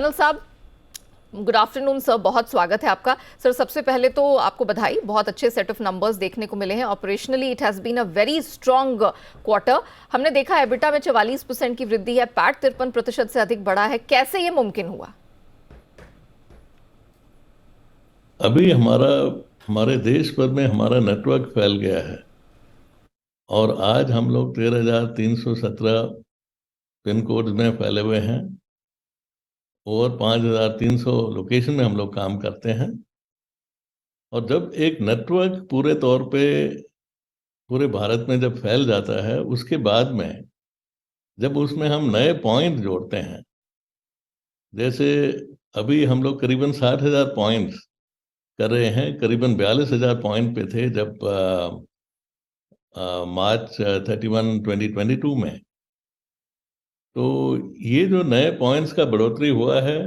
Colonel साहब, good afternoon sir, बहुत स्वागत है आपका। सर सबसे पहले तो आपको बधाई, बहुत अच्छे सेट ऑफ नंबर्स देखने को मिले हैं। Operationally it has been a very strong quarter. हमने देखा एबिटा में 44% की वृद्धि है, पैट 53% से अधिक बढ़ा है। कैसे ये मुमकिन हुआ? अभी हमारे देश भर में हमारा नेटवर्क फैल गया है और आज हम लोग 13,317 पिन कोड में फैले हुए हैं और 5,300 लोकेशन में हम लोग काम करते हैं। और जब एक नेटवर्क पूरे तौर पे पूरे भारत में जब फैल जाता है, उसके बाद में जब उसमें हम नए पॉइंट जोड़ते हैं, जैसे अभी हम लोग करीबन 60,000 पॉइंट्स कर रहे हैं। करीबन 42,000 पॉइंट पे थे जब मार्च 31 2022 में। तो ये जो नए पॉइंट्स का बढ़ोतरी हुआ है,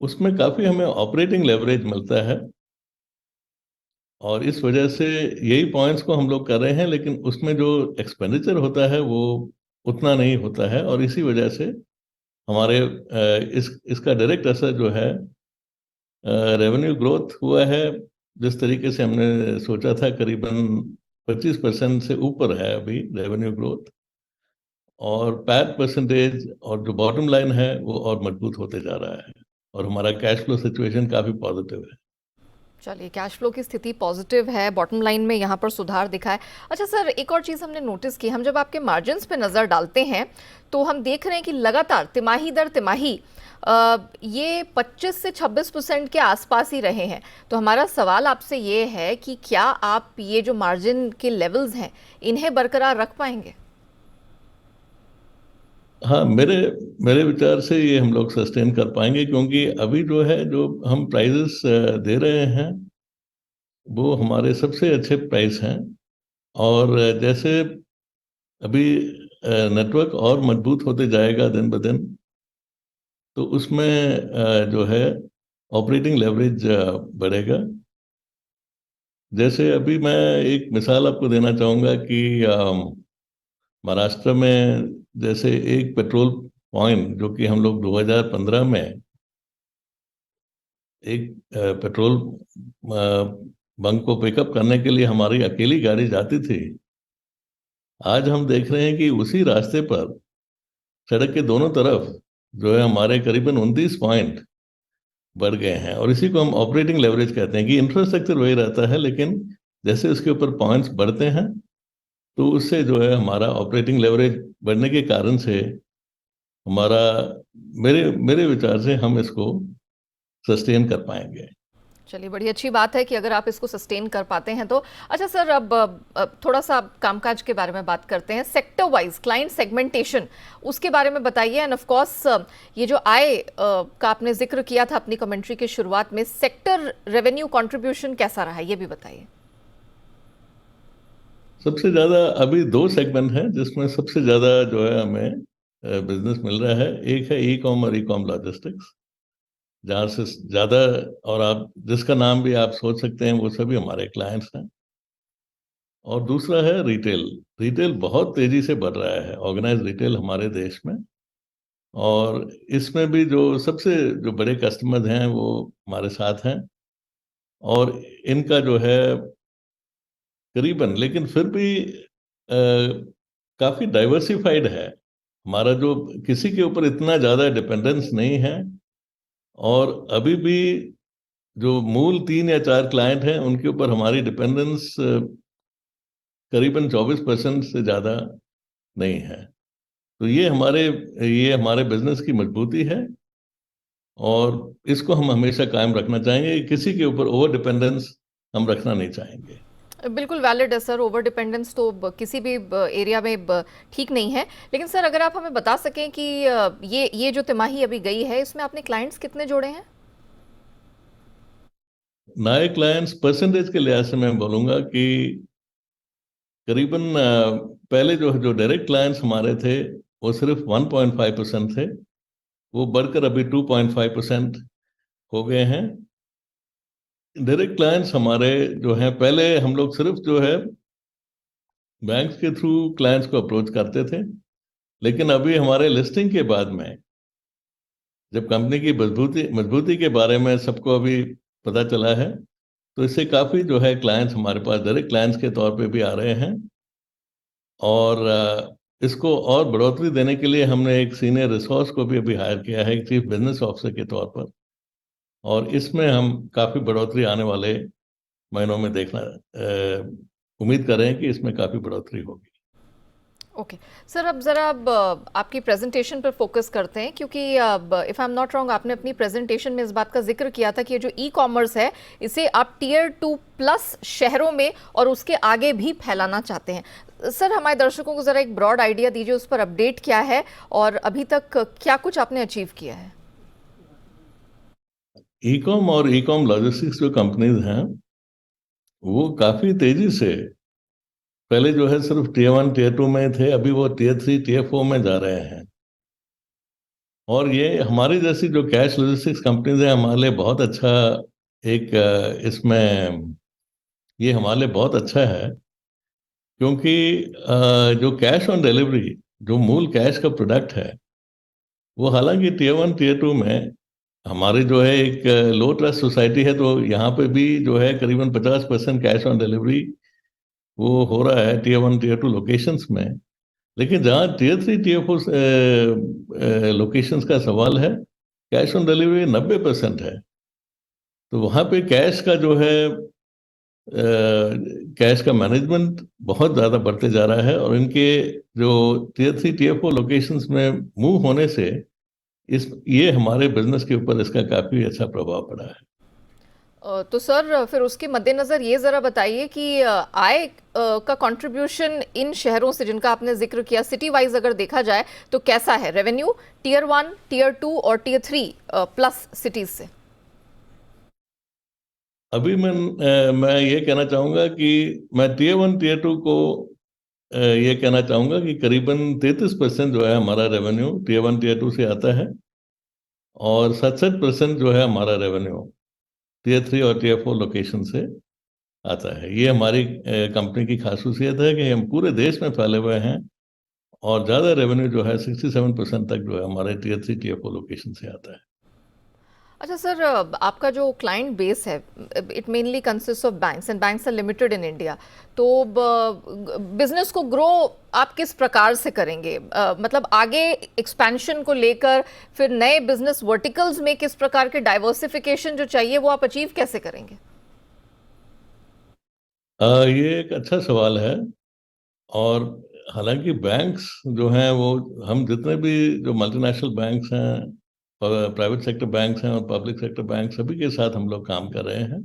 उसमें काफ़ी हमें ऑपरेटिंग लेवरेज मिलता है और इस वजह से यही पॉइंट्स को हम लोग कर रहे हैं, लेकिन उसमें जो एक्सपेंडिचर होता है वो उतना नहीं होता है। और इसी वजह से हमारे इसका डायरेक्ट असर जो है, रेवेन्यू ग्रोथ हुआ है जिस तरीके से हमने सोचा था। करीबन 25% से ऊपर है अभी रेवेन्यू ग्रोथ, और पैट परसेंटेज और जो बॉटम लाइन है वो और मजबूत होते जा रहा है और हमारा कैश फ्लो सिचुएशन काफ़ी पॉजिटिव है। चलिए, कैश फ्लो की स्थिति पॉजिटिव है, बॉटम लाइन में यहाँ पर सुधार दिखा है। अच्छा सर, एक और चीज़ हमने नोटिस की, हम जब आपके मार्जिन्स पे नज़र डालते हैं तो हम देख रहे हैं कि लगातार तिमाही दर तिमाही ये 25 से 26% के आसपास ही रहे हैं। तो हमारा सवाल आपसे ये है कि क्या आप ये जो मार्जिन के लेवल्स हैं इन्हें बरकरार रख पाएंगे? हाँ, मेरे मेरे विचार से ये हम लोग सस्टेन कर पाएंगे, क्योंकि अभी जो है, जो हम प्राइजेस दे रहे हैं वो हमारे सबसे अच्छे प्राइस हैं। और जैसे अभी नेटवर्क और मजबूत होते जाएगा दिन ब दिन, तो उसमें जो है ऑपरेटिंग लेवरेज बढ़ेगा। जैसे अभी मैं एक मिसाल आपको देना चाहूँगा कि महाराष्ट्र में जैसे एक पेट्रोल पॉइंट जो कि हम लोग 2015 में एक पेट्रोल बंक को पिकअप करने के लिए हमारी अकेली गाड़ी जाती थी, आज हम देख रहे हैं कि उसी रास्ते पर सड़क के दोनों तरफ जो है हमारे करीबन 29 पॉइंट बढ़ गए हैं। और इसी को हम ऑपरेटिंग लेवरेज कहते हैं कि इंफ्रास्ट्रक्चर वही रहता है, लेकिन जैसे उसके ऊपर पॉइंट्स बढ़ते हैं तो उससे जो है हमारा ऑपरेटिंग लेवरेज बढ़ने के कारण से हमारा, मेरे मेरे विचार से हम इसको सस्टेन कर पाएंगे। चलिए, बड़ी अच्छी बात है कि अगर आप इसको सस्टेन कर पाते हैं तो। अच्छा सर, अब थोड़ा सा कामकाज के बारे में बात करते हैं। सेक्टर वाइज क्लाइंट सेगमेंटेशन, उसके बारे में बताइए। एंड ऑफ कोर्स ये जो आय का आपने जिक्र किया था अपनी कमेंट्री की शुरुआत में, सेक्टर रेवेन्यू कंट्रीब्यूशन कैसा रहा है ये भी बताइए। सबसे ज़्यादा अभी दो सेगमेंट हैं जिसमें सबसे ज़्यादा जो है हमें बिजनेस मिल रहा है। एक है ई कॉम और ई कॉम लॉजिस्टिक्स, जहाँ से ज़्यादा, और आप जिसका नाम भी आप सोच सकते हैं वो सभी हमारे क्लाइंट्स हैं। और दूसरा है रिटेल। रिटेल बहुत तेज़ी से बढ़ रहा है, ऑर्गेनाइज रिटेल हमारे देश में। और इसमें भी जो सबसे जो बड़े कस्टमर्स हैं वो हमारे साथ हैं। और इनका जो है करीबन, लेकिन फिर भी काफ़ी डाइवर्सिफाइड है हमारा, जो किसी के ऊपर इतना ज़्यादा डिपेंडेंस नहीं है। और अभी भी जो मूल 3 या 4 क्लाइंट हैं उनके ऊपर हमारी डिपेंडेंस करीबन 24% से ज़्यादा नहीं है। तो ये हमारे बिजनेस की मजबूती है और इसको हम हमेशा कायम रखना चाहेंगे। किसी के ऊपर ओवर डिपेंडेंस हम रखना नहीं चाहेंगे। बिल्कुल वैलिड है सर, ओवर डिपेंडेंस तो किसी भी एरिया में ठीक नहीं है। लेकिन सर अगर आप हमें बता सकें कि ये जो तिमाही अभी गई है इसमें आपने क्लाइंट्स कितने जोड़े हैं? नए क्लाइंट्स परसेंटेज के लिहाज से मैं बोलूँगा कि करीबन पहले जो जो डायरेक्ट क्लाइंट्स हमारे थे वो सिर्फ 1.5% थे, वो बढ़कर अभी 2.5% हो गए हैं। डायरेक्ट क्लाइंट्स हमारे जो हैं, पहले हम लोग सिर्फ जो है बैंक्स के थ्रू क्लाइंट्स को अप्रोच करते थे, लेकिन अभी हमारे लिस्टिंग के बाद में जब कंपनी की मजबूती मजबूती के बारे में सबको अभी पता चला है, तो इससे काफ़ी जो है क्लाइंट्स हमारे पास डायरेक्ट क्लाइंट्स के तौर पे भी आ रहे हैं। और इसको और बढ़ोतरी देने के लिए हमने एक सीनियर रिसोर्स को भी अभी हायर किया है, एक चीफ बिजनेस ऑफिसर के तौर पर। और इसमें हम काफ़ी बढ़ोतरी आने वाले महीनों में देखना उम्मीद कर रहे हैं कि इसमें काफ़ी बढ़ोतरी होगी। ओके सर, अब ज़रा अब आपकी प्रेजेंटेशन पर फोकस करते हैं, क्योंकि अब if I am not wrong आपने अपनी प्रेजेंटेशन में इस बात का जिक्र किया था कि ये जो ई कॉमर्स है इसे आप टियर 2+ शहरों में और उसके आगे भी फैलाना चाहते हैं। सर, हमारे दर्शकों को ज़रा एक ब्रॉड आइडिया दीजिए, उस पर अपडेट क्या है और अभी तक क्या कुछ आपने अचीव किया है। ई कॉम और ई कॉम लॉजिस्टिक्स जो कंपनीज हैं, वो काफ़ी तेज़ी से पहले जो है सिर्फ टियर 1 टियर 2 में थे, अभी वो टियर 3 टियर 4 में जा रहे हैं। और ये हमारी जैसी जो कैश लॉजिस्टिक्स कंपनीज हैं हमारे लिए बहुत अच्छा एक इसमें ये हमारे लिए बहुत अच्छा है, क्योंकि जो कैश ऑन डिलीवरी, जो मूल कैश का प्रोडक्ट है, वो हालांकि टियर 1 टियर 2 में हमारे जो है एक लो ट्रस्ट सोसाइटी है, तो यहाँ पे भी जो है करीबन 50% कैश ऑन डिलीवरी वो हो रहा है टियर 1 टियर 2 लोकेशंस में। लेकिन जहाँ टियर 3 टियर 4 लोकेशंस का सवाल है, कैश ऑन डिलीवरी 90% है। तो वहाँ पे कैश का जो है कैश का मैनेजमेंट बहुत ज़्यादा बढ़ते जा रहा है, और इनके जो टियर 3 टियर 4 लोकेशंस में मूव होने से इस ये हमारे बिजनेस के ऊपर इसका काफ़ी अच्छा प्रभाव पड़ा है। तो सर, फिर उसके मद्देनज़र ये ज़रा बताइए कि आय का कंट्रीब्यूशन इन शहरों से जिनका आपने जिक्र किया, सिटी वाइज अगर देखा जाए तो कैसा है रेवेन्यू टियर 1 टियर 2 और टियर 3+ सिटीज से। अभी मैं ये कहना चाहूँगा कि मैं टियर 1 टियर 2 को ये कहना चाहूँगा कि करीबन 33% जो है हमारा रेवेन्यू टियर 1 टियर 2 से आता है, और 67% जो है हमारा रेवेन्यू टियर 3 और टियर 4 लोकेशन से आता है। ये हमारी कंपनी की खासूसियत है कि हम पूरे देश में फैले हुए हैं, और ज़्यादा रेवेन्यू जो है 67% तक जो है हमारे टियर 3 टियर 4 लोकेशन से आता है। अच्छा सर, आपका जो क्लाइंट बेस है it mainly consist of banks and banks are limited in India, तो बिजनेस को ग्रो आप किस प्रकार से करेंगे? मतलब आगे एक्सपेंशन को लेकर फिर नए बिजनेस वर्टिकल्स में किस प्रकार के डाइवर्सिफिकेशन जो चाहिए वो आप अचीव कैसे करेंगे? ये एक अच्छा सवाल है। और हालांकि बैंक्स जो हैं वो, हम जितने भी जो मल्टीनेशनल बैंक्स हैं, प्राइवेट सेक्टर बैंक्स हैं और पब्लिक सेक्टर बैंक, सभी के साथ हम लोग काम कर रहे हैं।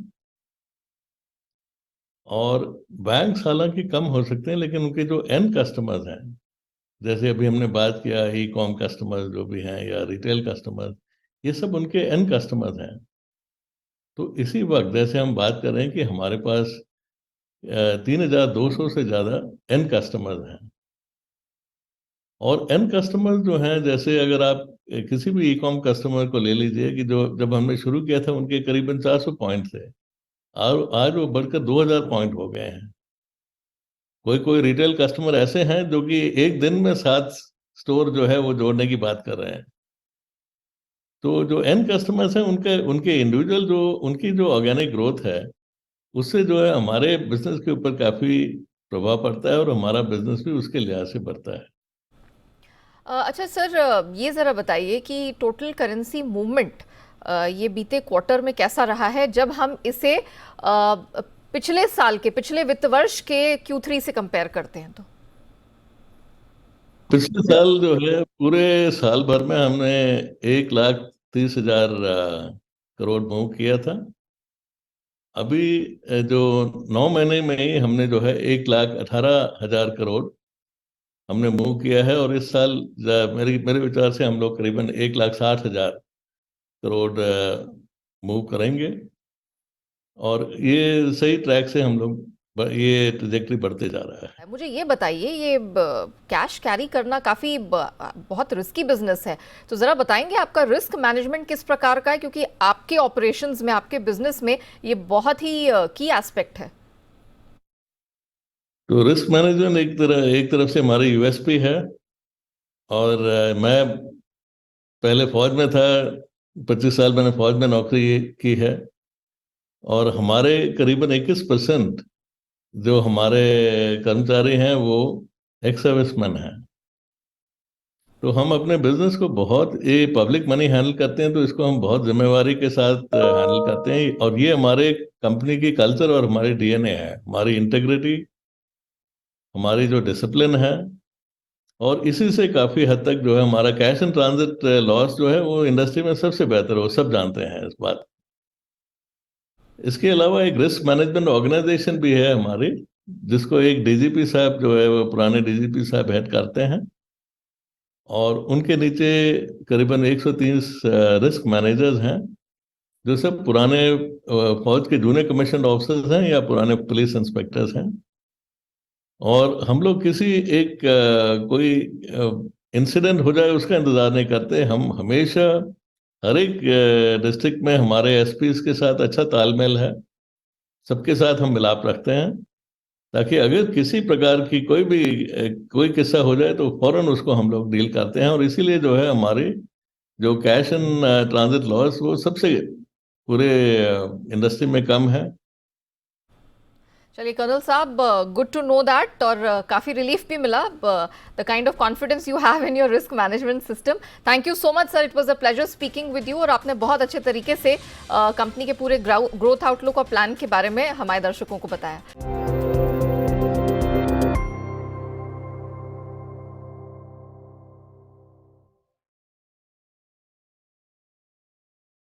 और बैंक्स हालांकि कम हो सकते हैं, लेकिन उनके जो एंड कस्टमर्स हैं, जैसे अभी हमने बात किया ई कॉम कस्टमर्स जो भी हैं या रिटेल कस्टमर्स, ये सब उनके एंड कस्टमर्स हैं। तो इसी वक्त जैसे हम बात कर रहे हैं कि हमारे पास 3,200 से ज़्यादा एंड कस्टमर्स हैं। और एंड कस्टमर जो हैं, जैसे अगर आप किसी भी ई कॉम कस्टमर को ले लीजिए, कि जो जब हमने शुरू किया था उनके करीबन 400 पॉइंट थे, और आज वो बढ़कर 2,000 पॉइंट हो गए हैं। कोई कोई रिटेल कस्टमर ऐसे हैं जो कि एक दिन में 7 स्टोर जो है वो जोड़ने की बात कर रहे हैं। तो जो एंड कस्टमर्स हैं, उनके उनके इंडिविजुअल जो उनकी जो ऑर्गेनिक ग्रोथ है, उससे जो है हमारे बिजनेस के ऊपर काफ़ी प्रभाव पड़ता है, और हमारा बिजनेस भी उसके लिहाज से बढ़ता है। अच्छा सर, ये ज़रा बताइए कि टोटल करेंसी मूवमेंट ये बीते क्वार्टर में कैसा रहा है जब हम इसे पिछले साल के पिछले वित्त वर्ष के Q3 से कंपेयर करते हैं तो। पिछले साल जो है पूरे साल भर में हमने 1,30,000 करोड़ मूव किया था। अभी जो 9 महीने में ही हमने जो है 1,18,000 करोड़ हमने मूव किया है, और इस साल मेरे मेरे विचार से हम लोग करीबन 1,60,000 करोड़ मूव करेंगे। और ये सही ट्रैक से हम लोग ये ट्रजेक्टरी बढ़ते जा रहा है। मुझे ये बताइए, ये कैश कैरी करना काफ़ी बहुत रिस्की बिजनेस है, तो ज़रा बताएंगे आपका रिस्क मैनेजमेंट किस प्रकार का है, क्योंकि आपके ऑपरेशंस में आपके बिजनेस में ये बहुत ही की एस्पेक्ट है। तो रिस्क मैनेजमेंट एक तरफ से हमारी यूएसपी है। और मैं पहले फौज में था, 25 साल मैंने फौज में नौकरी की है, और हमारे करीबन 21% जो हमारे कर्मचारी हैं वो एक्स सर्विसमैन हैं। तो हम अपने बिजनेस को बहुत, ये पब्लिक मनी हैंडल करते हैं, तो इसको हम बहुत जिम्मेवारी के साथ हैंडल करते हैं, और ये हमारे कंपनी की कल्चर और हमारी डीएनए है, हमारी इंटेग्रिटी, हमारी जो डिसिप्लिन है। और इसी से काफी हद तक जो है हमारा कैश एंड ट्रांजिट लॉस जो है वो इंडस्ट्री में सबसे बेहतर है, वो सब जानते हैं इस बात। इसके अलावा एक रिस्क मैनेजमेंट ऑर्गेनाइजेशन भी है हमारी, जिसको एक डीजीपी साहब जो है, वो पुराने डीजीपी साहब हेड करते हैं, और उनके नीचे करीबन 130 रिस्क मैनेजर्स हैं, जो सब पुराने फौज के जूनियर कमीशन ऑफिसर्स हैं या पुराने पुलिस इंस्पेक्टर्स हैं। और हम लोग किसी एक कोई इंसिडेंट हो जाए उसका इंतजार नहीं करते। हम हमेशा हर एक डिस्ट्रिक्ट में हमारे एसपीज के साथ अच्छा तालमेल है, सबके साथ हम मिलाप रखते हैं, ताकि अगर किसी प्रकार की कोई भी कोई किस्सा हो जाए तो फौरन उसको हम लोग डील करते हैं। और इसीलिए जो है हमारी जो कैश एंड ट्रांजिट लॉस वो सबसे पूरे इंडस्ट्री में कम है। चलिए कर्नल साहब, गुड टू नो दैट, और काफ़ी रिलीफ भी मिला the kind of confidence you have in your risk management system. Thank you so much sir, it was a pleasure speaking with you, और आपने बहुत अच्छे तरीके से कंपनी के पूरे ग्रोथ आउटलुक और प्लान के बारे में हमारे दर्शकों को बताया।